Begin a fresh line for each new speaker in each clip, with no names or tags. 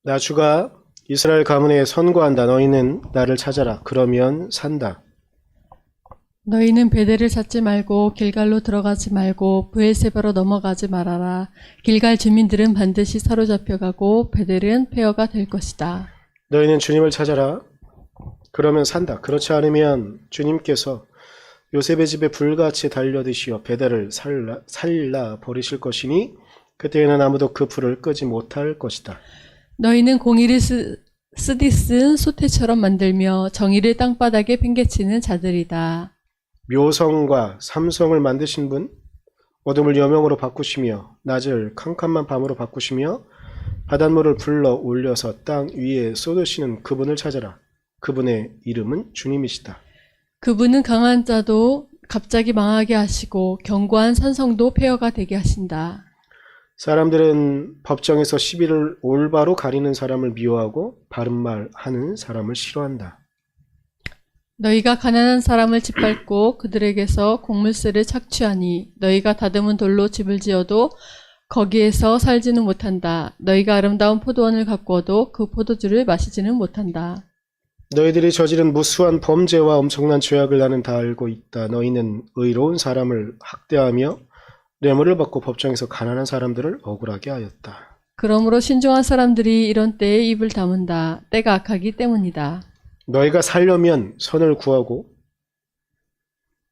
나 주가 이스라엘 가문에 선고한다. 너희는 나를 찾아라. 그러면 산다.
너희는 베델을 찾지 말고 길갈로 들어가지 말고 브엘세바로 넘어가지 말아라. 길갈 주민들은 반드시 사로잡혀가고 베델은 폐허가 될 것이다.
너희는 주님을 찾아라. 그러면 산다. 그렇지 않으면 주님께서 요셉의 집에 불같이 달려드시어 베델을 살라 버리실 것이니 그때에는 아무도 그 불을 끄지 못할 것이다.
너희는 공의를 쓰디쓴 소태처럼 만들며 정의를 땅바닥에 팽개치는 자들이다.
묘성과 삼성을 만드신 분, 어둠을 여명으로 바꾸시며 낮을 캄캄한 밤으로 바꾸시며 바닷물을 불러 올려서 땅 위에 쏟으시는 그분을 찾아라. 그분의 이름은 주님이시다.
그분은 강한 자도 갑자기 망하게 하시고 견고한 산성도 폐허가 되게 하신다.
사람들은 법정에서 시비를 올바로 가리는 사람을 미워하고 바른 말 하는 사람을 싫어한다.
너희가 가난한 사람을 짓밟고 그들에게서 곡물세를 착취하니 너희가 다듬은 돌로 집을 지어도 거기에서 살지는 못한다. 너희가 아름다운 포도원을 가꾸어도 그 포도주를 마시지는 못한다.
너희들이 저지른 무수한 범죄와 엄청난 죄악을 나는 다 알고 있다. 너희는 의로운 사람을 학대하며 뇌물을 받고 법정에서 가난한 사람들을 억울하게 하였다.
그러므로 신중한 사람들이 이런 때에 입을 다문다. 때가 악하기 때문이다.
너희가 살려면 선을 구하고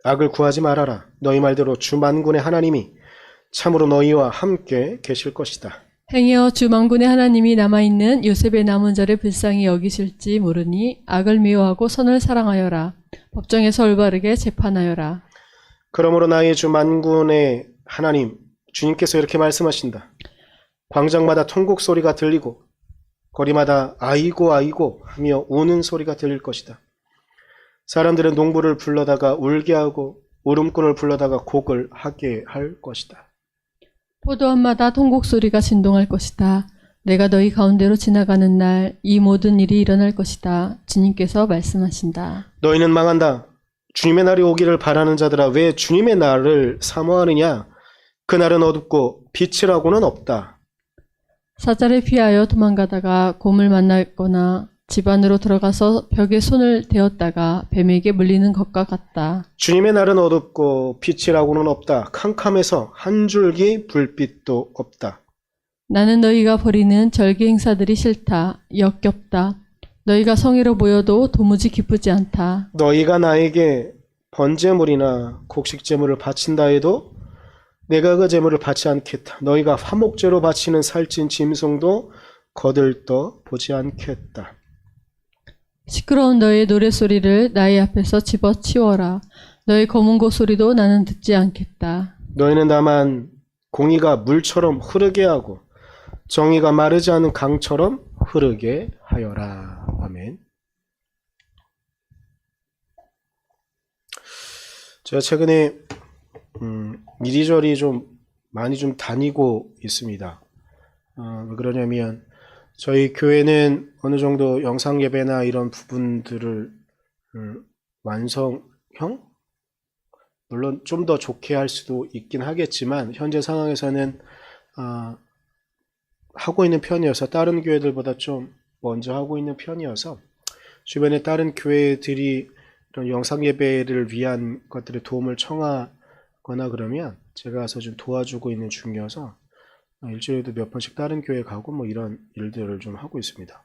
악을 구하지 말아라. 너희 말대로 주 만군의 하나님이 참으로 너희와 함께 계실 것이다.
행여 주 만군의 하나님이 남아있는 요셉의 남은 자를 불쌍히 여기실지 모르니 악을 미워하고 선을 사랑하여라. 법정에서 올바르게 재판하여라.
그러므로 나의 주 만군의 하나님 주님께서 이렇게 말씀하신다. 광장마다 통곡 소리가 들리고 거리마다 아이고 아이고 하며 우는 소리가 들릴 것이다. 사람들은 농부를 불러다가 울게 하고 울음꾼을 불러다가 곡을 하게 할 것이다.
포도원마다 통곡 소리가 진동할 것이다. 내가 너희 가운데로 지나가는 날 이 모든 일이 일어날 것이다. 주님께서 말씀하신다.
너희는 망한다. 주님의 날이 오기를 바라는 자들아 왜 주님의 날을 사모하느냐. 그 날은 어둡고 빛이라고는 없다.
사자를 피하여 도망가다가 곰을 만났거나 집 안으로 들어가서 벽에 손을 대었다가 뱀에게 물리는 것과 같다.
주님의 날은 어둡고 빛이라고는 없다. 캄캄해서 한 줄기 불빛도 없다.
나는 너희가 벌이는 절기 행사들이 싫다. 역겹다. 너희가 성의로 보여도 도무지 기쁘지 않다.
너희가 나에게 번제물이나 곡식제물을 바친다 해도 내가 그 제물을 받지 않겠다. 너희가 화목제로 바치는 살찐 짐승도 거들떠 보지 않겠다.
시끄러운 너의 노랫소리를 나의 앞에서 집어치워라. 너의 검은고 소리도 나는 듣지 않겠다.
너희는 다만 공의가 물처럼 흐르게 하고 정의가 마르지 않은 강처럼 흐르게 하여라. 아멘. 제가 최근에 이리저리 좀 많이 좀 다니고 있습니다. 왜 그러냐면 저희 교회는 어느 정도 영상 예배나 이런 부분들을 완성형? 물론 좀 더 좋게 할 수도 있긴 하겠지만 현재 상황에서는 하고 있는 편이어서 다른 교회들보다 좀 먼저 하고 있는 편이어서 주변에 다른 교회들이 이런 영상 예배를 위한 것들의 도움을 청하거나 그러면 제가 가서 좀 도와주고 있는 중이어서 일주일에도 몇 번씩 다른 교회 가고 뭐 이런 일들을 좀 하고 있습니다.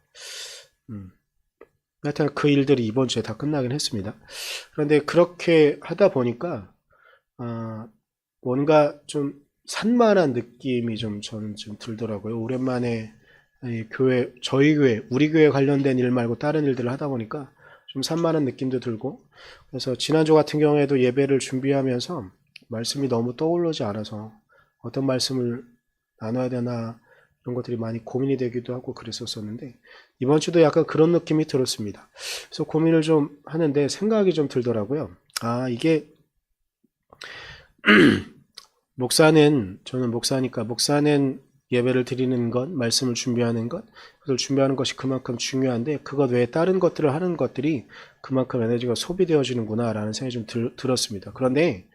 하여튼 그 일들이 이번 주에 다 끝나긴 했습니다. 그런데 그렇게 하다 보니까 뭔가 좀 산만한 느낌이 좀 저는 좀 들더라고요. 오랜만에 교회, 저희 교회, 우리 교회 관련된 일 말고 다른 일들을 하다 보니까 좀 산만한 느낌도 들고, 그래서 지난주 같은 경우에도 예배를 준비하면서 말씀이 너무 떠오르지 않아서 어떤 말씀을 나눠야 되나 이런 것들이 많이 고민이 되기도 하고 그랬었는데 이번 주도 약간 그런 느낌이 들었습니다. 그래서 고민을 좀 하는데 생각이 좀 들더라고요. 이게 저는 목사니까 목사는 예배를 드리는 것, 말씀을 준비하는 것, 그걸 준비하는 것이 그만큼 중요한데 그것 외에 다른 것들을 하는 것들이 그만큼 에너지가 소비되어지는구나 라는 생각이 좀 들었습니다. 그런데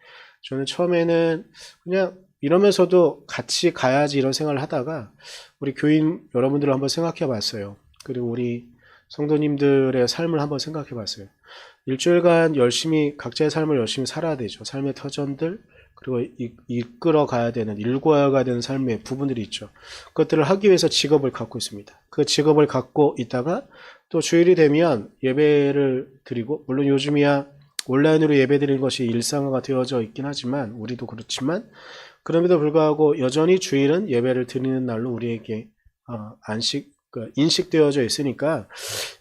저는 처음에는 그냥 이러면서도 같이 가야지 이런 생각을 하다가 우리 교인 여러분들을 한번 생각해 봤어요. 그리고 우리 성도님들의 삶을 한번 생각해 봤어요. 일주일간 열심히 각자의 삶을 열심히 살아야 되죠. 삶의 터전들, 그리고 이끌어 가야 되는, 일궈야 되는 삶의 부분들이 있죠. 그것들을 하기 위해서 직업을 갖고 있습니다. 그 직업을 갖고 있다가 또 주일이 되면 예배를 드리고, 물론 요즘이야 온라인으로 예배 드리는 것이 일상화가 되어져 있긴 하지만, 우리도 그렇지만, 그럼에도 불구하고 여전히 주일은 예배를 드리는 날로 우리에게 인식되어져 있으니까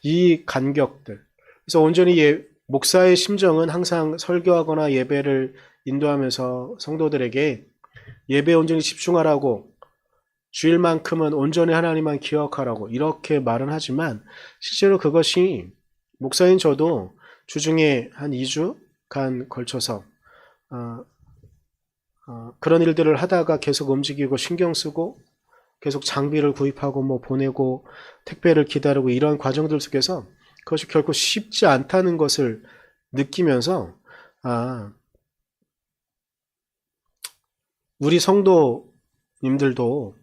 이 간격들, 그래서 온전히 목사의 심정은 항상 설교하거나 예배를 인도하면서 성도들에게 예배에 온전히 집중하라고, 주일만큼은 온전히 하나님만 기억하라고 이렇게 말은 하지만, 실제로 그것이 목사인 저도 주중에 한 2주간 걸쳐서 그런 일들을 하다가 계속 움직이고 신경 쓰고 계속 장비를 구입하고 뭐 보내고 택배를 기다리고 이런 과정들 속에서 그것이 결코 쉽지 않다는 것을 느끼면서, 우리 성도님들도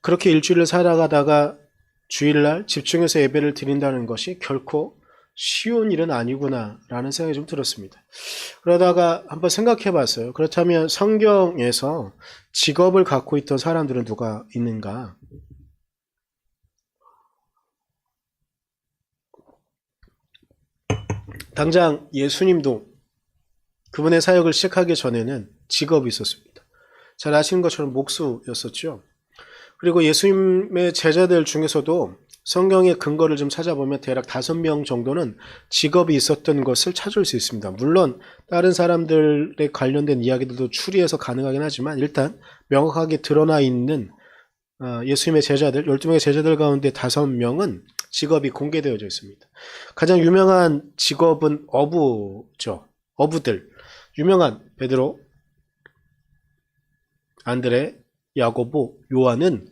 그렇게 일주일을 살아가다가 주일날 집중해서 예배를 드린다는 것이 결코 쉬운 일은 아니구나 라는 생각이 좀 들었습니다. 그러다가 한번 생각해 봤어요. 그렇다면 성경에서 직업을 갖고 있던 사람들은 누가 있는가? 당장 예수님도 그분의 사역을 시작하기 전에는 직업이 있었습니다. 잘 아시는 것처럼 목수였었죠. 그리고 예수님의 제자들 중에서도 성경의 근거를 좀 찾아보면 대략 5명 정도는 직업이 있었던 것을 찾을 수 있습니다. 물론 다른 사람들에 관련된 이야기들도 추리해서 가능하긴 하지만, 일단 명확하게 드러나 있는 예수님의 제자들, 12명의 제자들 가운데 5명은 직업이 공개되어져 있습니다. 가장 유명한 직업은 어부죠. 어부들. 유명한 베드로, 안드레, 야고보, 요한은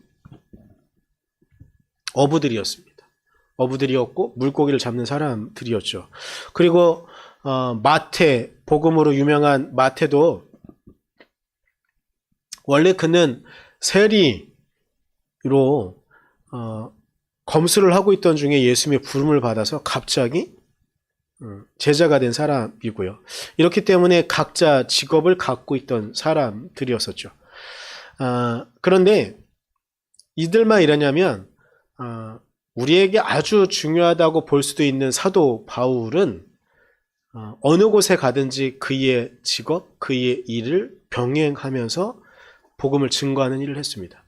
어부들이었습니다. 어부들이었고 물고기를 잡는 사람들이었죠. 그리고 마태, 복음으로 유명한 마태도 원래 그는 세리로 검수를 하고 있던 중에 예수님의 부름을 받아서 갑자기 제자가 된 사람이고요. 이렇기 때문에 각자 직업을 갖고 있던 사람들이었었죠. 그런데 이들만 이러냐면 우리에게 아주 중요하다고 볼 수도 있는 사도 바울은 어느 곳에 가든지 그의 직업, 그의 일을 병행하면서 복음을 증거하는 일을 했습니다.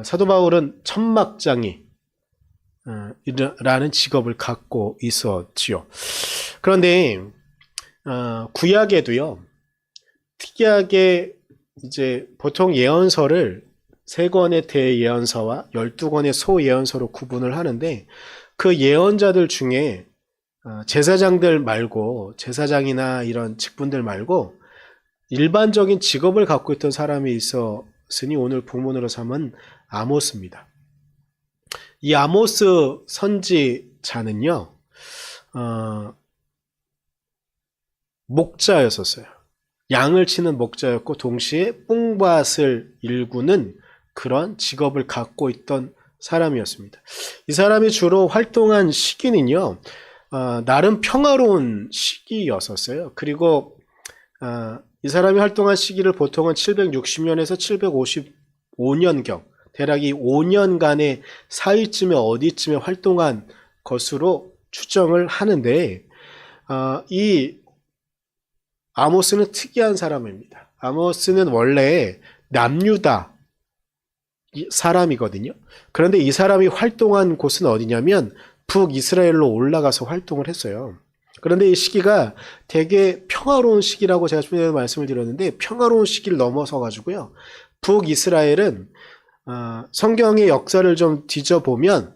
사도 바울은 천막장이 라는 직업을 갖고 있었지요. 그런데 구약에도요, 특이하게 이제 보통 예언서를 3권의 대예언서와 12권의 소예언서로 구분을 하는데, 그 예언자들 중에 제사장들 말고, 제사장이나 이런 직분들 말고 일반적인 직업을 갖고 있던 사람이 있었으니 오늘 본문으로 삼은 아모스입니다. 이 아모스 선지자는요, 목자였었어요. 양을 치는 목자였고 동시에 뽕밭을 일구는 그런 직업을 갖고 있던 사람이었습니다. 이 사람이 주로 활동한 시기는요, 나름 평화로운 시기였었어요. 그리고 이 사람이 활동한 시기를 보통은 760년에서 755년경, 대략 이 5년간의 사이쯤에 어디쯤에 활동한 것으로 추정을 하는데, 이 아모스는 특이한 사람입니다. 아모스는 원래 남유다 사람이거든요. 그런데 이 사람이 활동한 곳은 어디냐면 북이스라엘로 올라가서 활동을 했어요. 그런데 이 시기가 되게 평화로운 시기라고 제가 좀 전에 말씀을 드렸는데, 평화로운 시기를 넘어서 가지고요, 북이스라엘은 성경의 역사를 좀 뒤져보면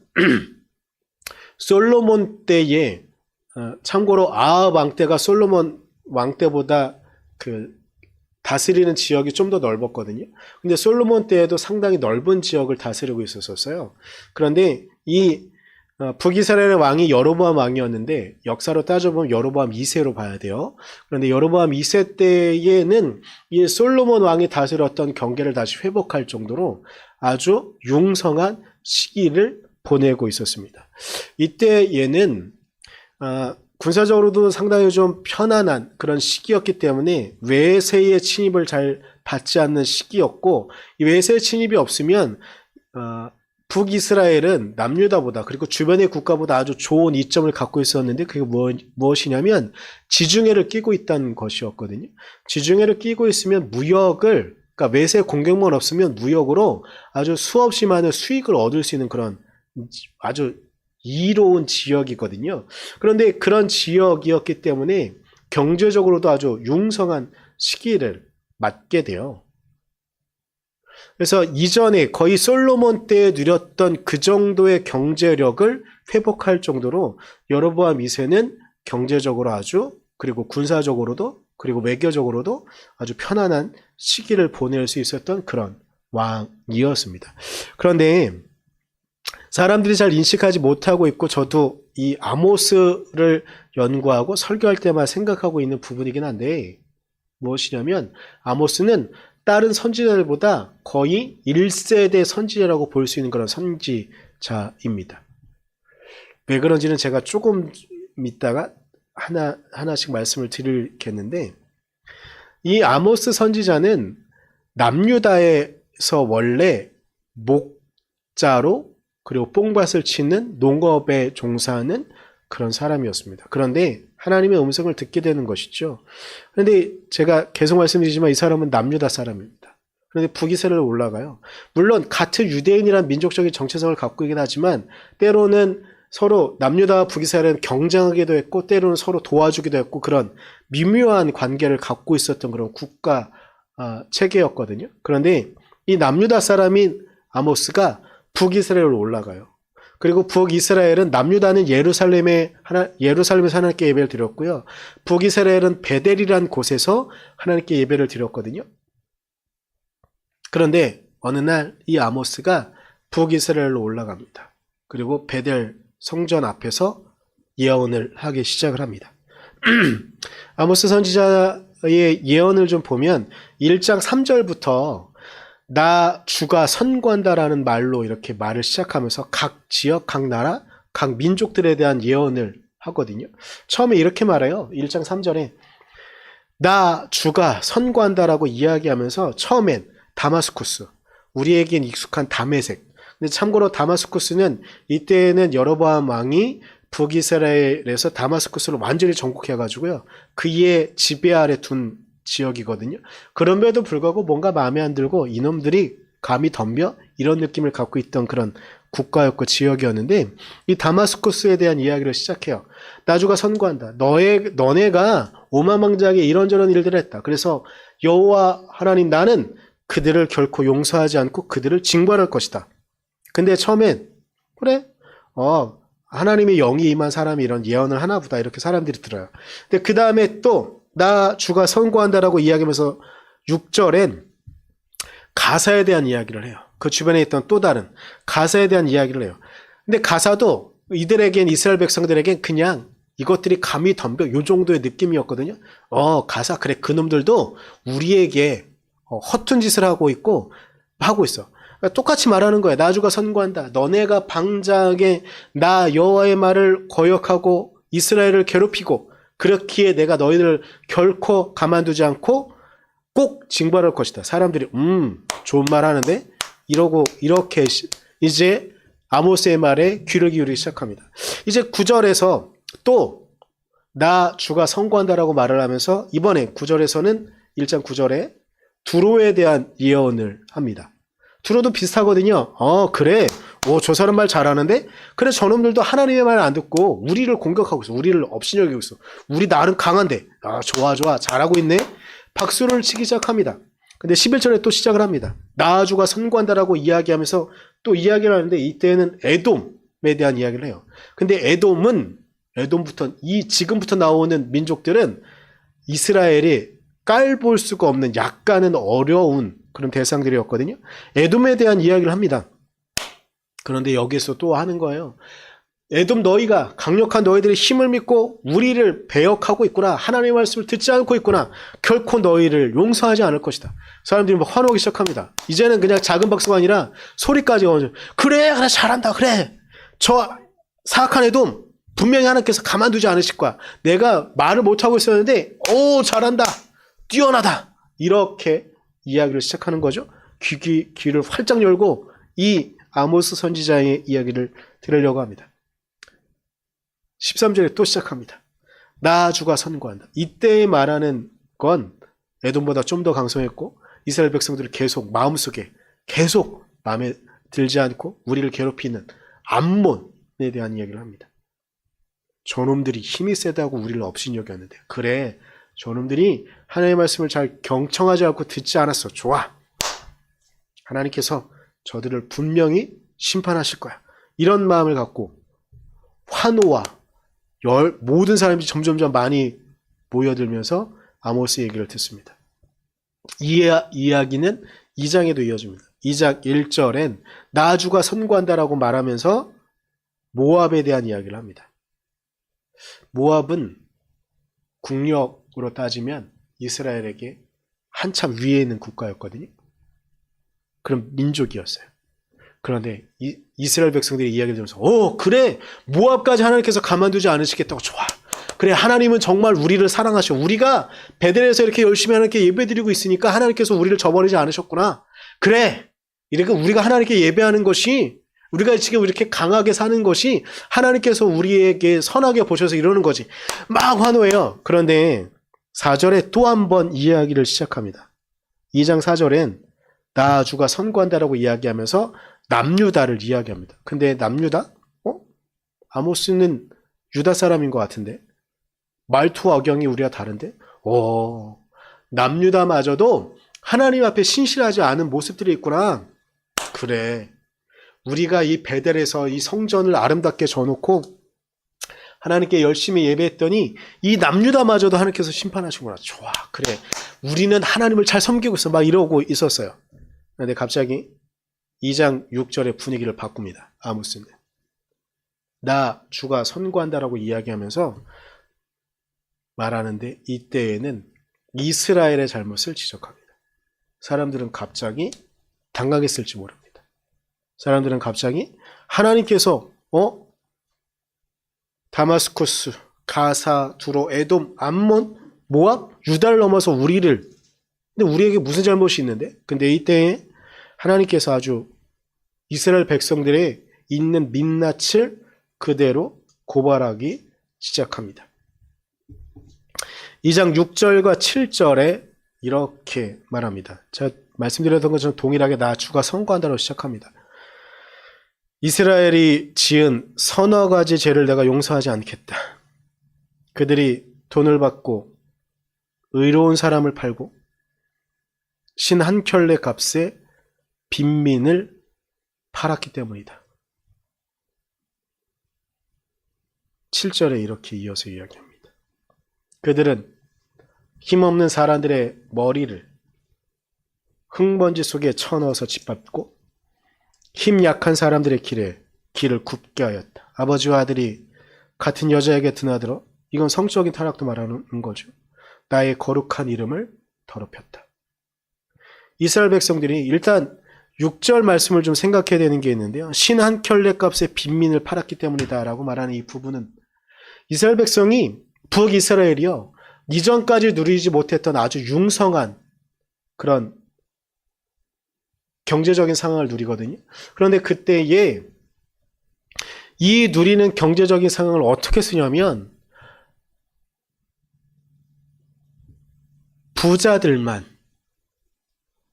솔로몬 때에, 참고로 아합 왕 때가 솔로몬 왕 때보다 그 다스리는 지역이 좀 더 넓었거든요. 근데 솔로몬 때에도 상당히 넓은 지역을 다스리고 있었어요. 그런데 이 북이스라엘의 왕이 여로보암 왕이었는데 역사로 따져보면 여로보암 2세로 봐야 돼요. 그런데 여로보암 2세 때에는 이 솔로몬 왕이 다스렸던 경계를 다시 회복할 정도로 아주 융성한 시기를 보내고 있었습니다. 이때 얘는 군사적으로도 상당히 좀 편안한 그런 시기였기 때문에 외세의 침입을 잘 받지 않는 시기였고, 이 외세의 침입이 없으면 북이스라엘은 남유다보다 그리고 주변의 국가보다 아주 좋은 이점을 갖고 있었는데, 그게 무엇이냐면 지중해를 끼고 있다는 것이었거든요. 지중해를 끼고 있으면 무역을, 그러니까 외세 공격만 없으면 무역으로 아주 수없이 많은 수익을 얻을 수 있는 그런 아주 이로운 지역이거든요. 그런데 그런 지역이었기 때문에 경제적으로도 아주 융성한 시기를 맞게 돼요. 그래서 이전에 거의 솔로몬 때 누렸던 그 정도의 경제력을 회복할 정도로 여로보암 2세는 경제적으로 아주, 그리고 군사적으로도, 그리고 외교적으로도 아주 편안한 시기를 보낼 수 있었던 그런 왕이었습니다. 그런데 사람들이 잘 인식하지 못하고 있고, 저도 이 아모스를 연구하고 설교할 때마다 생각하고 있는 부분이긴 한데, 무엇이냐면 아모스는 다른 선지자들보다 거의 1세대 선지자라고 볼 수 있는 그런 선지자입니다. 왜 그런지는 제가 조금 있다가 하나씩 말씀을 드리겠는데, 이 아모스 선지자는 남유다에서 원래 목자로 그리고 뽕밭을 치는 농업에 종사하는 그런 사람이었습니다. 그런데 하나님의 음성을 듣게 되는 것이죠. 그런데 제가 계속 말씀드리지만 이 사람은 남유다 사람입니다. 그런데 북이스라엘로 올라가요. 물론 같은 유대인이란 민족적인 정체성을 갖고 있긴 하지만 때로는 서로 남유다와 북이스라엘은 경쟁하기도 했고, 때로는 서로 도와주기도 했고, 그런 미묘한 관계를 갖고 있었던 그런 국가 체계였거든요. 그런데 이 남유다 사람인 아모스가 북이스라엘로 올라가요. 그리고 북이스라엘은, 남유다는 예루살렘에서 하나님께 예배를 드렸고요. 북이스라엘은 베델이라는 곳에서 하나님께 예배를 드렸거든요. 그런데 어느 날 이 아모스가 북이스라엘로 올라갑니다. 그리고 베델 성전 앞에서 예언을 하기 시작을 합니다. 아모스 선지자의 예언을 좀 보면 1장 3절부터 나 주가 선구한다라는 말로 이렇게 말을 시작하면서 각 지역, 각 나라, 각 민족들에 대한 예언을 하거든요. 처음에 이렇게 말해요. 1장 3절에 나 주가 선구한다라고 이야기하면서 처음엔 다마스쿠스, 우리에겐 익숙한 다메섹. 근데 참고로 다마스쿠스는 이때는 여로보암 왕이 북이스라엘에서 다마스쿠스를 완전히 정복해가지고요, 그의 지배 아래 둔 지역이거든요. 그럼에도 불구하고 뭔가 마음에 안 들고 이놈들이 감히 덤벼? 이런 느낌을 갖고 있던 그런 국가였고 지역이었는데, 이 다마스쿠스에 대한 이야기를 시작해요. 나주가 선고한다. 너네가 오만망작에 이런저런 일들을 했다. 그래서 여호와 하나님 나는 그들을 결코 용서하지 않고 그들을 징벌할 것이다. 근데 처음엔 그래? 하나님의 영이 임한 사람이 이런 예언을 하나 보다, 이렇게 사람들이 들어요. 근데 그 다음에 또 나 주가 선고한다라고 이야기하면서 6절엔 가사에 대한 이야기를 해요. 그 주변에 있던 또 다른 가사에 대한 이야기를 해요. 근데 가사도 이들에겐, 이스라엘 백성들에겐 그냥 이것들이 감히 덤벼, 요 정도의 느낌이었거든요. 가사, 그래, 그놈들도 우리에게 허튼 짓을 하고 있어. 그러니까 똑같이 말하는 거야. 나 주가 선고한다. 너네가 방장에 나 여호와의 말을 거역하고 이스라엘을 괴롭히고, 그렇기에 내가 너희들을 결코 가만두지 않고 꼭 징벌할 것이다. 사람들이 좋은 말 하는데 이러고 이렇게 이제 아모스의 말에 귀를 기울이기 시작합니다. 이제 9절에서 또 나 주가 선고한다라고 말을 하면서 이번에 9절에서는 1장 9절에 두로에 대한 예언을 합니다. 두로도 비슷하거든요. 그래. 저 사람 말 잘하는데? 그래, 저놈들도 하나님의 말 안 듣고 우리를 공격하고 있어. 우리를 업신여기고 있어. 우리 나름 강한데. 좋아. 잘하고 있네. 박수를 치기 시작합니다. 근데 11절에 또 시작을 합니다. 나주가 선고한다라고 이야기하면서 또 이야기를 하는데, 이때는 에돔에 대한 이야기를 해요. 근데 에돔부터, 지금부터 나오는 민족들은 이스라엘이 깔볼 수가 없는 약간은 어려운 그런 대상들이었거든요. 에돔에 대한 이야기를 합니다. 그런데 여기서 또 하는 거예요. 에돔 너희가 강력한 너희들의 힘을 믿고 우리를 배역하고 있구나. 하나님의 말씀을 듣지 않고 있구나. 결코 너희를 용서하지 않을 것이다. 사람들이 막 화나기 시작합니다. 이제는 그냥 작은 박수가 아니라 소리까지 오죠. 그래 잘한다 그래. 저 사악한 에돔 분명히 하나님께서 가만두지 않으실 거야. 내가 말을 못하고 있었는데 오 잘한다. 뛰어나다. 이렇게 이야기를 시작하는 거죠. 귀를 활짝 열고 이 아모스 선지자의 이야기를 들으려고 합니다. 13절에 또 시작합니다. 나 주가 선고한다. 이때 말하는 건 에돔보다 좀 더 강성했고 이스라엘 백성들을 계속 마음속에 계속 마음에 들지 않고 우리를 괴롭히는 암몬에 대한 이야기를 합니다. 저놈들이 힘이 세다고 우리를 업신여겼는데 그래 저놈들이 하나님의 말씀을 잘 경청하지 않고 듣지 않았어. 좋아. 하나님께서 저들을 분명히 심판하실 거야. 이런 마음을 갖고 환호와 모든 사람들이 점점점 많이 모여들면서 아모스 얘기를 듣습니다. 이 이야기는 2장에도 이어집니다. 2장 1절엔 나 주가 선고한다라고 말하면서 모압에 대한 이야기를 합니다. 모압은 국력으로 따지면 이스라엘에게 한참 위에 있는 국가였거든요. 그럼 민족이었어요. 그런데 이스라엘 백성들이 이야기를 들으면서 그래 모압까지 하나님께서 가만두지 않으시겠다고. 좋아. 그래 하나님은 정말 우리를 사랑하셔. 우리가 베델에서 이렇게 열심히 하나님께 예배드리고 있으니까 하나님께서 우리를 저버리지 않으셨구나. 그래 이렇게 우리가 하나님께 예배하는 것이 우리가 지금 이렇게 강하게 사는 것이 하나님께서 우리에게 선하게 보셔서 이러는 거지. 막 환호해요. 그런데 4절에 또 한 번 이야기를 시작합니다. 2장 4절엔 나 주가 선고한다라고 이야기하면서 남유다를 이야기합니다. 근데 남유다? 아모스는 유다 사람인 것 같은데 말투와 억양이 우리와 다른데 남유다마저도 하나님 앞에 신실하지 않은 모습들이 있구나. 그래 우리가 이 베델에서 이 성전을 아름답게 져놓고 하나님께 열심히 예배했더니 이 남유다마저도 하나님께서 심판하시구나. 좋아 그래 우리는 하나님을 잘 섬기고 있어. 막 이러고 있었어요. 그런데 갑자기 2장 6절의 분위기를 바꿉니다. 아모스는 나 주가 선고한다라고 이야기하면서 말하는데 이때에는 이스라엘의 잘못을 지적합니다. 사람들은 갑자기 당황했을지 모릅니다. 사람들은 갑자기 하나님께서 다마스쿠스, 가사, 두로, 에돔, 암몬, 모압, 유다를 넘어서 우리를 근데 우리에게 무슨 잘못이 있는데? 근데 이때에 하나님께서 아주 이스라엘 백성들의 있는 민낯을 그대로 고발하기 시작합니다. 2장 6절과 7절에 이렇게 말합니다. 제가 말씀드렸던 것처럼 동일하게 나 주가 선고한다고 시작합니다. 이스라엘이 지은 서너 가지 죄를 내가 용서하지 않겠다. 그들이 돈을 받고 의로운 사람을 팔고 신 한 켤레 값에 빈민을 팔았기 때문이다. 7절에 이렇게 이어서 이야기합니다. 그들은 힘없는 사람들의 머리를 흙먼지 속에 쳐넣어서 짓밟고 힘 약한 사람들의 길을 굽게 하였다. 아버지와 아들이 같은 여자에게 드나들어 이건 성적인 타락도 말하는 거죠. 나의 거룩한 이름을 더럽혔다. 이스라엘 백성들이 일단 6절 말씀을 좀 생각해야 되는 게 있는데요. 신 한 켤레 값에 빈민을 팔았기 때문이다 라고 말하는 이 부분은 이스라엘 백성이 북이스라엘이요. 이전까지 누리지 못했던 아주 융성한 그런 경제적인 상황을 누리거든요. 그런데 그때에 이 누리는 경제적인 상황을 어떻게 쓰냐면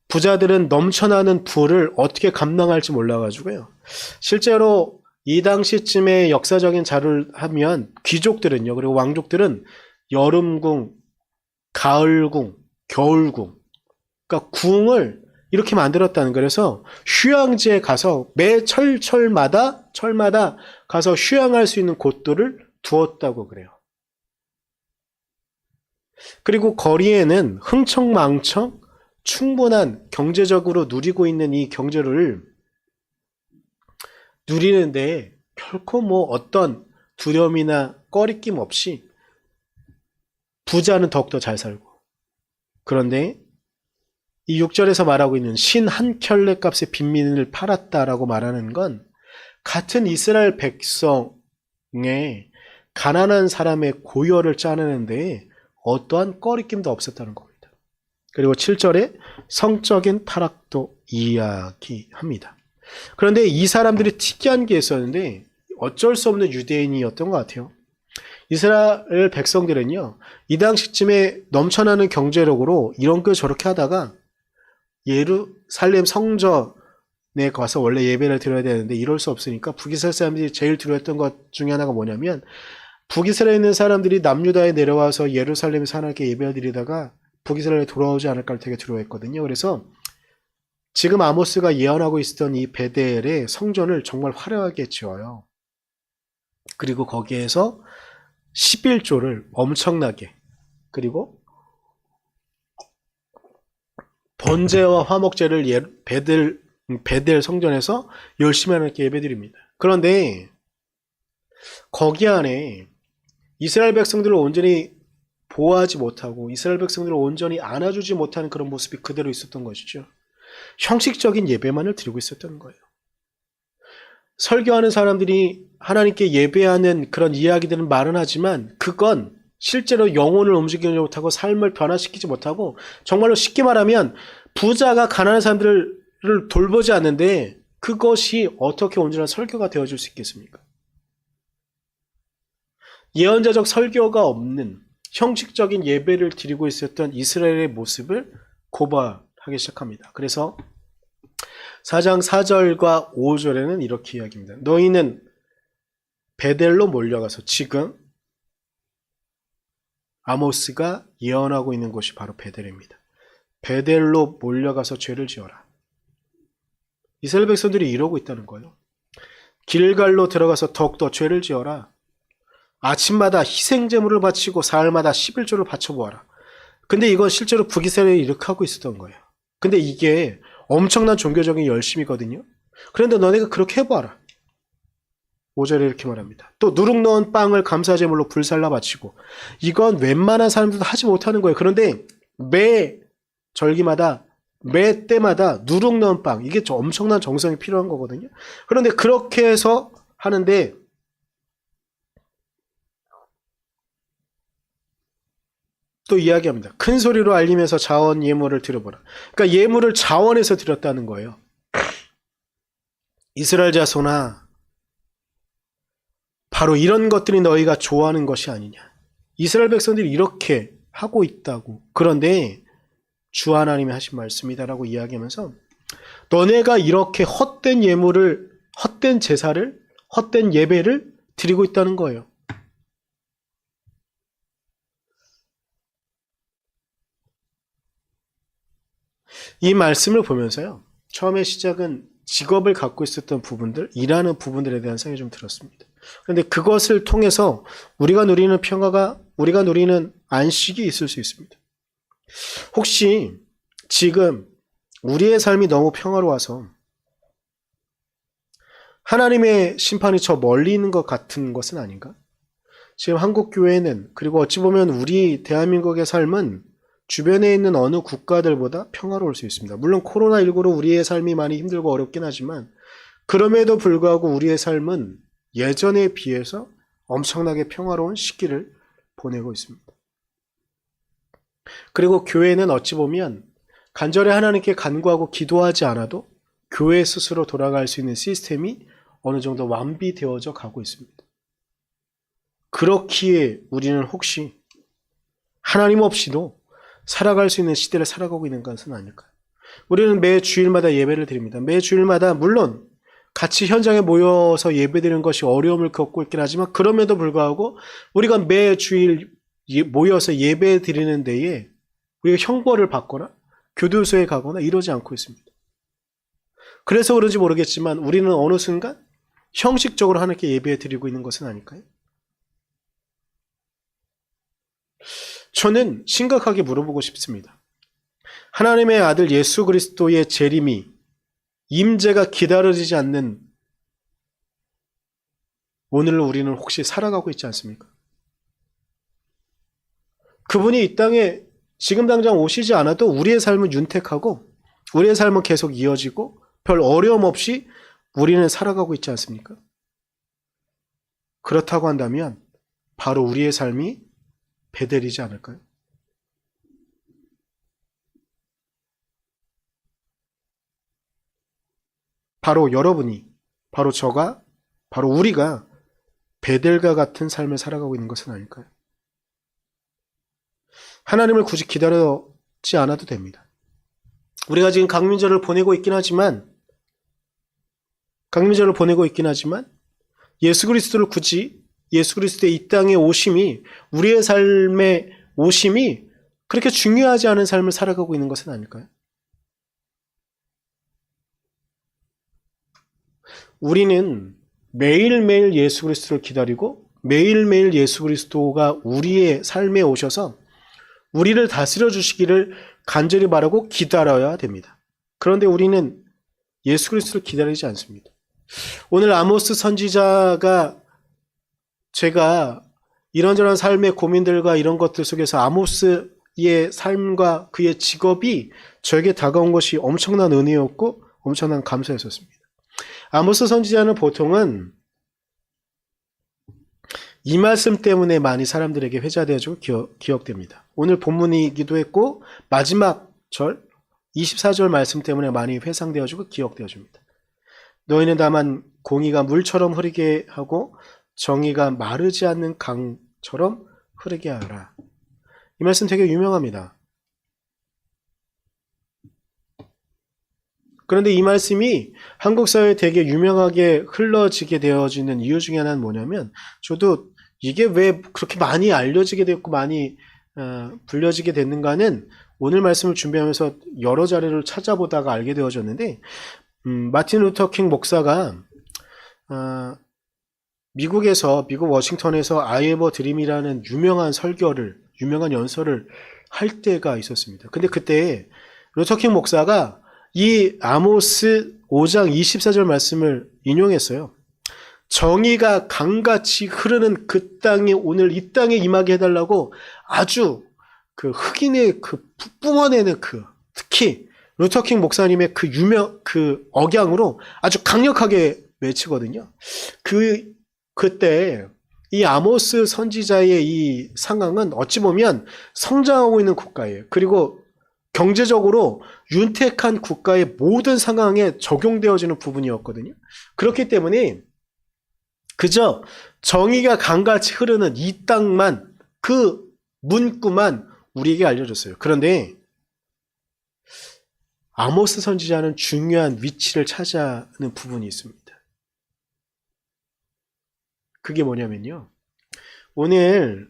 부자들은 넘쳐나는 부를 어떻게 감당할지 몰라가지고요. 실제로 이 당시쯤에 역사적인 자료를 하면 귀족들은요, 그리고 왕족들은 여름궁, 가을궁, 겨울궁, 그러니까 궁을 이렇게 만들었다는 거예요. 그래서 휴양지에 가서 매 철마다 가서 휴양할 수 있는 곳들을 두었다고 그래요. 그리고 거리에는 흥청망청 충분한 경제적으로 누리고 있는 이 경제를 누리는데 결코 뭐 어떤 두려움이나 꺼리낌 없이 부자는 더욱더 잘 살고, 그런데 이 6절에서 말하고 있는 신 한 켤레 값의 빈민을 팔았다라고 말하는 건 같은 이스라엘 백성의 가난한 사람의 고열을 짜내는데 어떠한 꺼리낌도 없었다는 겁니다. 그리고 7절에 성적인 타락도 이야기합니다. 그런데 이 사람들이 특이한 게 있었는데 어쩔 수 없는 유대인이었던 것 같아요. 이스라엘 백성들은요, 이 당시쯤에 넘쳐나는 경제력으로 이런 거 저렇게 하다가 예루살렘 성전에 가서 원래 예배를 드려야 되는데 이럴 수 없으니까 북이스라엘 사람들이 제일 두려웠던 것 중에 하나가 뭐냐면, 북이스라엘에 있는 사람들이 남유다에 내려와서 예루살렘에서 하나님께 예배를 드리다가 북이스라엘에 돌아오지 않을까 되게 두려워했거든요. 그래서 지금 아모스가 예언하고 있었던 이 베델의 성전을 정말 화려하게 지어요. 그리고 거기에서 11조를 엄청나게, 그리고 번제와 화목제를 베델 성전에서 열심히 하나님께 예배드립니다. 그런데 거기 안에 이스라엘 백성들을 온전히 보호하지 못하고 이스라엘 백성들을 온전히 안아주지 못하는 그런 모습이 그대로 있었던 것이죠. 형식적인 예배만을 드리고 있었던 거예요. 설교하는 사람들이 하나님께 예배하는 그런 이야기들은 말은 하지만 그건 실제로 영혼을 움직이지 못하고 삶을 변화시키지 못하고, 정말로 쉽게 말하면 부자가 가난한 사람들을 돌보지 않는데 그것이 어떻게 온전한 설교가 되어줄 수 있겠습니까? 예언자적 설교가 없는 형식적인 예배를 드리고 있었던 이스라엘의 모습을 고발하기 시작합니다. 그래서 4장 4절과 5절에는 이렇게 이야기합니다. 너희는 베델로 몰려가서, 지금 아모스가 예언하고 있는 곳이 바로 베델입니다. 베델로 몰려가서 죄를 지어라. 이스라엘 백성들이 이러고 있다는 거예요. 길갈로 들어가서 더욱더 죄를 지어라. 아침마다 희생제물을 바치고 사흘마다 11조를 바쳐보아라. 근데 이건 실제로 북이스라엘이 이렇게 하고 있었던 거예요. 근데 이게 엄청난 종교적인 열심이거든요. 그런데 너네가 그렇게 해봐라. 5절에 이렇게 말합니다. 또 누룩 넣은 빵을 감사제물로 불살라 바치고, 이건 웬만한 사람들도 하지 못하는 거예요. 그런데 매 절기마다, 매 때마다 누룩 넣은 빵, 이게 엄청난 정성이 필요한 거거든요. 그런데 그렇게 해서 하는데 또 이야기합니다. 큰 소리로 알리면서 자원 예물을 드려보라. 그러니까 예물을 자원에서 드렸다는 거예요. 이스라엘 자손아, 바로 이런 것들이 너희가 좋아하는 것이 아니냐. 이스라엘 백성들이 이렇게 하고 있다고. 그런데 주 하나님이 하신 말씀이다라고 이야기하면서 너네가 이렇게 헛된 예물을, 헛된 제사를, 헛된 예배를 드리고 있다는 거예요. 이 말씀을 보면서요, 처음에 시작은 직업을 갖고 있었던 부분들, 일하는 부분들에 대한 생각이 좀 들었습니다. 그런데 그것을 통해서 우리가 누리는 평화가, 우리가 누리는 안식이 있을 수 있습니다. 혹시 지금 우리의 삶이 너무 평화로워서 하나님의 심판이 저 멀리 있는 것 같은 것은 아닌가? 지금 한국교회는, 그리고 어찌 보면 우리 대한민국의 삶은 주변에 있는 어느 국가들보다 평화로울 수 있습니다. 물론 코로나19로 우리의 삶이 많이 힘들고 어렵긴 하지만 그럼에도 불구하고 우리의 삶은 예전에 비해서 엄청나게 평화로운 시기를 보내고 있습니다. 그리고 교회는 어찌 보면 간절히 하나님께 간구하고 기도하지 않아도 교회 스스로 돌아갈 수 있는 시스템이 어느 정도 완비되어져 가고 있습니다. 그렇기에 우리는 혹시 하나님 없이도 살아갈 수 있는 시대를 살아가고 있는 것은 아닐까요? 우리는 매 주일마다 예배를 드립니다. 매 주일마다 물론 같이 현장에 모여서 예배드리는 것이 어려움을 겪고 있긴 하지만 그럼에도 불구하고 우리가 매 주일 모여서 예배 드리는 데에 우리가 형벌을 받거나 교도소에 가거나 이러지 않고 있습니다. 그래서 그런지 모르겠지만 우리는 어느 순간 형식적으로 하나님께 예배 드리고 있는 것은 아닐까요? 저는 심각하게 물어보고 싶습니다. 하나님의 아들 예수 그리스도의 재림이, 임재가 기다려지지 않는 오늘 우리는 혹시 살아가고 있지 않습니까? 그분이 이 땅에 지금 당장 오시지 않아도 우리의 삶은 윤택하고 우리의 삶은 계속 이어지고 별 어려움 없이 우리는 살아가고 있지 않습니까? 그렇다고 한다면 바로 우리의 삶이 베델이지 않을까요? 바로 여러분이, 바로 저가, 바로 우리가 베델과 같은 삶을 살아가고 있는 것은 아닐까요? 하나님을 굳이 기다리지 않아도 됩니다. 우리가 지금 강민절을 보내고 있긴 하지만 예수 그리스도를 굳이 예수 그리스도의 이 땅에 오심이 우리의 삶의 오심이 그렇게 중요하지 않은 삶을 살아가고 있는 것은 아닐까요? 우리는 매일매일 예수 그리스도를 기다리고 매일매일 예수 그리스도가 우리의 삶에 오셔서 우리를 다스려 주시기를 간절히 바라고 기다려야 됩니다. 그런데 우리는 예수 그리스도를 기다리지 않습니다. 오늘 아모스 선지자가 제가 이런저런 삶의 고민들과 이런 것들 속에서 아모스의 삶과 그의 직업이 저에게 다가온 것이 엄청난 은혜였고 엄청난 감사였었습니다. 아모스 선지자는 보통은 이 말씀 때문에 많이 사람들에게 회자되어지고 기억됩니다. 오늘 본문이기도 했고 마지막 절 24절 말씀 때문에 많이 회상되어지고 기억되어집니다. 너희는 다만 공의가 물처럼 흐르게 하고 정의가 마르지 않는 강처럼 흐르게 하라. 이 말씀 되게 유명합니다. 그런데 이 말씀이 한국 사회에 되게 유명하게 흘러지게 되어지는 이유 중에 하나는 뭐냐면 저도 이게 왜 그렇게 많이 알려지게 되었고 많이 불려지게 됐는가는 오늘 말씀을 준비하면서 여러 자료를 찾아보다가 알게 되어졌는데 마틴 루터 킹 목사가 미국 워싱턴에서 I have a dream이라는 유명한 연설을 할 때가 있었습니다. 근데 그때 루터 킹 목사가 이 아모스 5장 24절 말씀을 인용했어요. 정의가 강같이 흐르는 그 땅에 오늘 이 땅에 임하게 해달라고 아주 그 흑인의 그 뿜어내는 특히 루터킹 목사님의 그 억양으로 아주 강력하게 외치거든요. 그때 이 아모스 선지자의 이 상황은 어찌 보면 성장하고 있는 국가예요. 그리고 경제적으로 윤택한 국가의 모든 상황에 적용되어지는 부분이었거든요. 그렇기 때문에 그저 정의가 강같이 흐르는 이 땅만 그 문구만 우리에게 알려줬어요. 그런데 아모스 선지자는 중요한 위치를 차지하는 부분이 있습니다. 그게 뭐냐면요. 오늘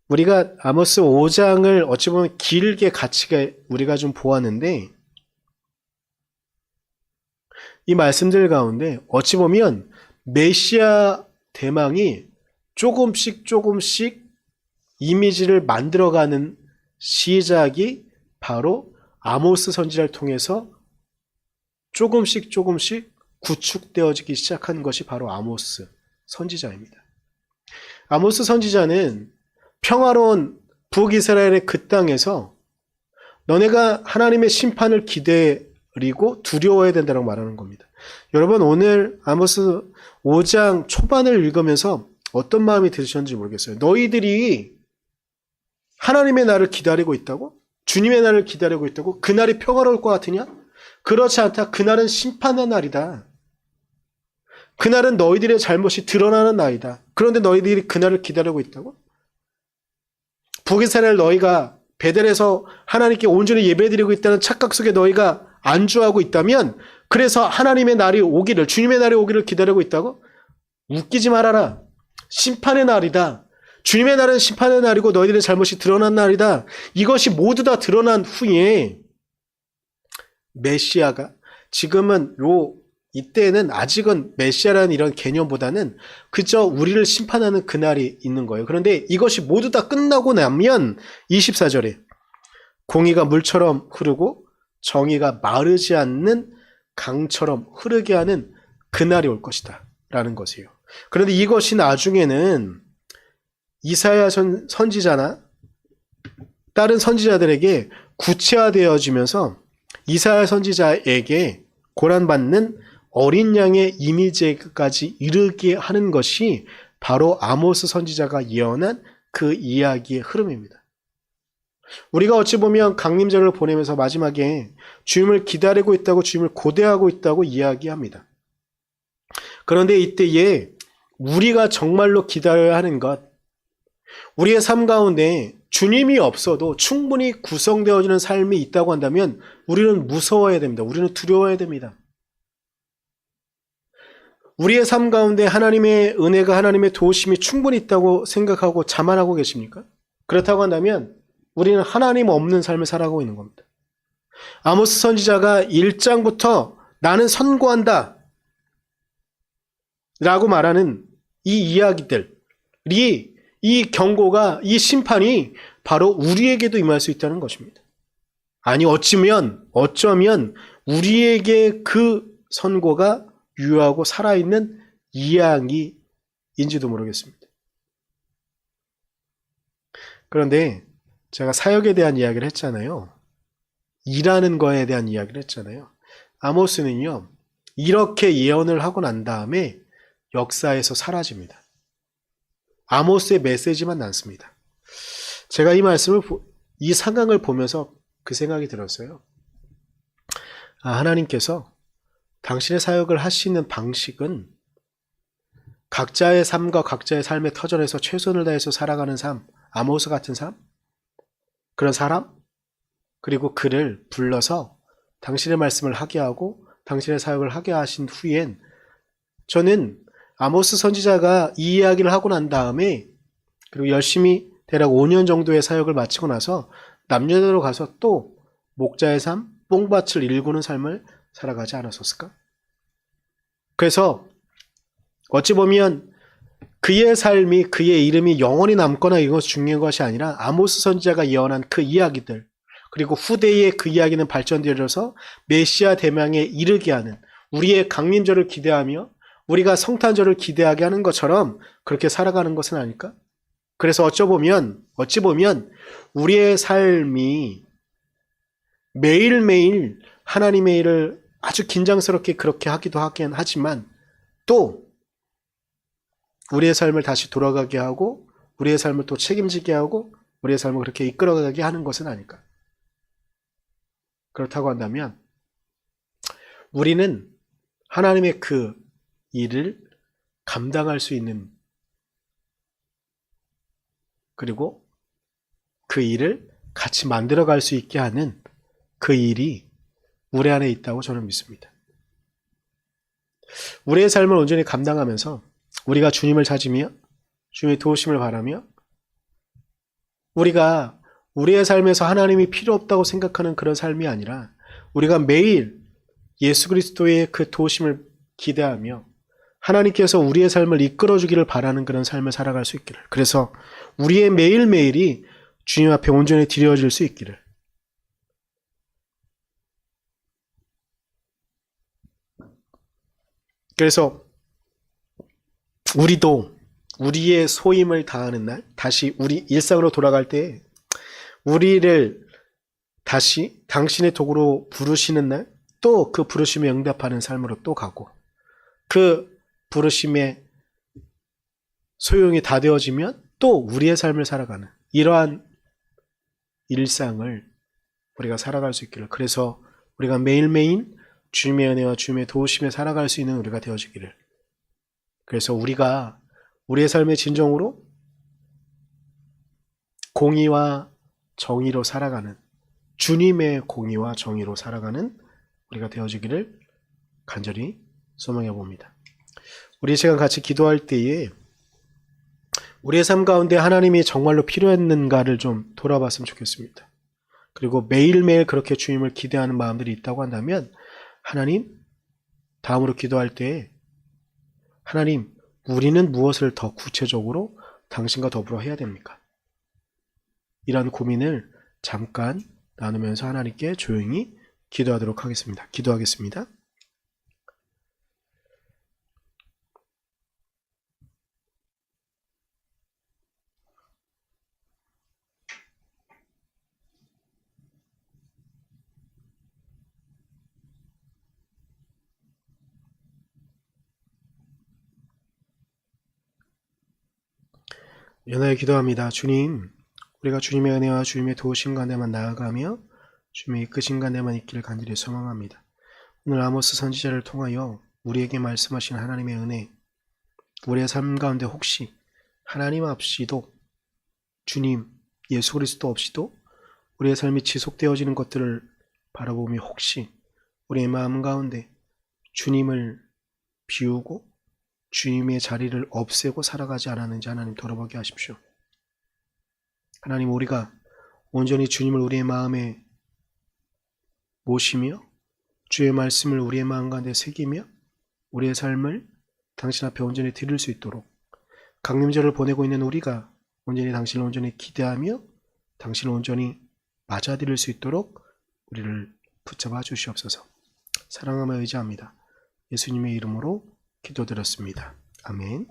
우리가 아모스 5장을 어찌 보면 길게 같이 우리가 좀 보았는데 이 말씀들 가운데 어찌 보면 메시아 대망이 조금씩 이미지를 만들어가는 시작이 바로 아모스 선지자를 통해서 조금씩 구축되어지기 시작한 것이 바로 아모스 선지자입니다. 아모스 선지자는 평화로운 북이스라엘의 그 땅에서 너네가 하나님의 심판을 기다리고 두려워해야 된다고 말하는 겁니다. 여러분 오늘 아모스 5장 초반을 읽으면서 어떤 마음이 드셨는지 모르겠어요. 너희들이 하나님의 날을 기다리고 있다고? 주님의 날을 기다리고 있다고? 그날이 평화로울 것 같으냐? 그렇지 않다. 그날은 심판의 날이다. 그날은 너희들의 잘못이 드러나는 날이다. 그런데 너희들이 그날을 기다리고 있다고? 북이스라엘 너희가 베델에서 하나님께 온전히 예배드리고 있다는 착각 속에 너희가 안주하고 있다면 그래서 하나님의 날이 오기를 주님의 날이 오기를 기다리고 있다고? 웃기지 말아라. 심판의 날이다. 주님의 날은 심판의 날이고 너희들의 잘못이 드러난 날이다. 이것이 모두 다 드러난 후에 메시아가 지금은 이때는 아직은 메시아라는 이런 개념보다는 그저 우리를 심판하는 그날이 있는 거예요. 그런데 이것이 모두 다 끝나고 나면 24절에 공의가 물처럼 흐르고 정의가 마르지 않는 강처럼 흐르게 하는 그날이 올 것이다 라는 것이에요. 그런데 이것이 나중에는 이사야 선지자나 다른 선지자들에게 구체화되어지면서 이사야 선지자에게 고난받는 어린 양의 이미지까지 이르게 하는 것이 바로 아모스 선지자가 예언한 그 이야기의 흐름입니다. 우리가 어찌 보면 강림절을 보내면서 마지막에 주님을 기다리고 있다고, 주님을 고대하고 있다고 이야기합니다. 그런데 이때에 우리가 정말로 기다려야 하는 것, 우리의 삶 가운데 주님이 없어도 충분히 구성되어지는 삶이 있다고 한다면 우리는 무서워야 됩니다. 우리는 두려워야 됩니다. 우리의 삶 가운데 하나님의 은혜가, 하나님의 도우심이 충분히 있다고 생각하고 자만하고 계십니까? 그렇다고 한다면 우리는 하나님 없는 삶을 살아가고 있는 겁니다. 아모스 선지자가 1장부터 나는 선고한다 라고 말하는 이 이야기들이, 이 경고가, 이 심판이 바로 우리에게도 임할 수 있다는 것입니다. 아니 어쩌면 우리에게 그 선고가 유효하고 살아있는 이야기인지도 모르겠습니다. 그런데 제가 사역에 대한 이야기를 했잖아요. 일하는 거에 대한 이야기를 했잖아요. 아모스는요, 이렇게 예언을 하고 난 다음에 역사에서 사라집니다. 아모스의 메시지만 남습니다. 제가 이 상황을 보면서 그 생각이 들었어요. 하나님께서 당신의 사역을 하시는 방식은 각자의 삶과 각자의 삶의 터전에서 최선을 다해서 살아가는 삶, 아모스 같은 삶, 그런 사람, 그리고 그를 불러서 당신의 말씀을 하게 하고 당신의 사역을 하게 하신 후엔, 저는 아모스 선지자가 이 이야기를 하고 난 다음에, 그리고 열심히 대략 5년 정도의 사역을 마치고 나서 남녀대로 가서 또 목자의 삶, 뽕밭을 일구는 삶을 살아가지 않았었을까? 그래서 어찌 보면 그의 삶이, 그의 이름이 영원히 남거나 이런 것이 중요한 것이 아니라 아모스 선지자가 예언한 그 이야기들, 그리고 후대에 그 이야기는 발전되어서 메시아 대망에 이르게 하는, 우리의 강림절을 기대하며 우리가 성탄절을 기대하게 하는 것처럼 그렇게 살아가는 것은 아닐까? 그래서 어찌 보면 우리의 삶이 매일매일 하나님의 일을 아주 긴장스럽게 그렇게 하기도 하긴 하지만, 또 우리의 삶을 다시 돌아가게 하고 우리의 삶을 또 책임지게 하고 우리의 삶을 그렇게 이끌어가게 하는 것은 아닐까? 그렇다고 한다면 우리는 하나님의 그 일을 감당할 수 있는, 그리고 그 일을 같이 만들어갈 수 있게 하는 그 일이 우리 안에 있다고 저는 믿습니다. 우리의 삶을 온전히 감당하면서 우리가 주님을 찾으며 주님의 도우심을 바라며 우리가 우리의 삶에서 하나님이 필요 없다고 생각하는 그런 삶이 아니라 우리가 매일 예수 그리스도의 그 도우심을 기대하며 하나님께서 우리의 삶을 이끌어주기를 바라는 그런 삶을 살아갈 수 있기를, 그래서 우리의 매일매일이 주님 앞에 온전히 드려질 수 있기를, 그래서 우리도 우리의 소임을 다하는 날, 다시 우리 일상으로 돌아갈 때 우리를 다시 당신의 도구로 부르시는 날, 또 그 부르심에 응답하는 삶으로 또 가고, 그 부르심의 소용이 다 되어지면 또 우리의 삶을 살아가는 이러한 일상을 우리가 살아갈 수 있기를, 그래서 우리가 매일매일 주님의 은혜와 주님의 도우심에 살아갈 수 있는 우리가 되어지기를, 그래서 우리가 우리의 삶의 진정으로 공의와 정의로 살아가는, 주님의 공의와 정의로 살아가는 우리가 되어지기를 간절히 소망해 봅니다. 우리 시간 같이 기도할 때에 우리의 삶 가운데 하나님이 정말로 필요했는가를 좀 돌아봤으면 좋겠습니다. 그리고 매일매일 그렇게 주님을 기대하는 마음들이 있다고 한다면, 하나님, 다음으로 기도할 때에 하나님, 우리는 무엇을 더 구체적으로 당신과 더불어 해야 됩니까? 이런 고민을 잠깐 나누면서 하나님께 조용히 기도하도록 하겠습니다. 기도하겠습니다. 연하여 기도합니다. 주님, 우리가 주님의 은혜와 주님의 도우심 가운데만 나아가며 주님의 이끄심 가운데만 있기를 간절히 소망합니다. 오늘 아모스 선지자를 통하여 우리에게 말씀하신 하나님의 은혜, 우리의 삶 가운데 혹시 하나님 없이도, 주님, 예수 그리스도 없이도 우리의 삶이 지속되어지는 것들을 바라보며 혹시 우리의 마음 가운데 주님을 비우고 주님의 자리를 없애고 살아가지 않았는지 하나님 돌아보게 하십시오. 하나님, 우리가 온전히 주님을 우리의 마음에 모시며 주의 말씀을 우리의 마음 가운데 새기며 우리의 삶을 당신 앞에 온전히 드릴 수 있도록, 강림절을 보내고 있는 우리가 온전히 당신을 온전히 기대하며 당신을 온전히 맞아들일 수 있도록 우리를 붙잡아 주시옵소서. 사랑하며 의지합니다. 예수님의 이름으로 기도드렸습니다. 아멘.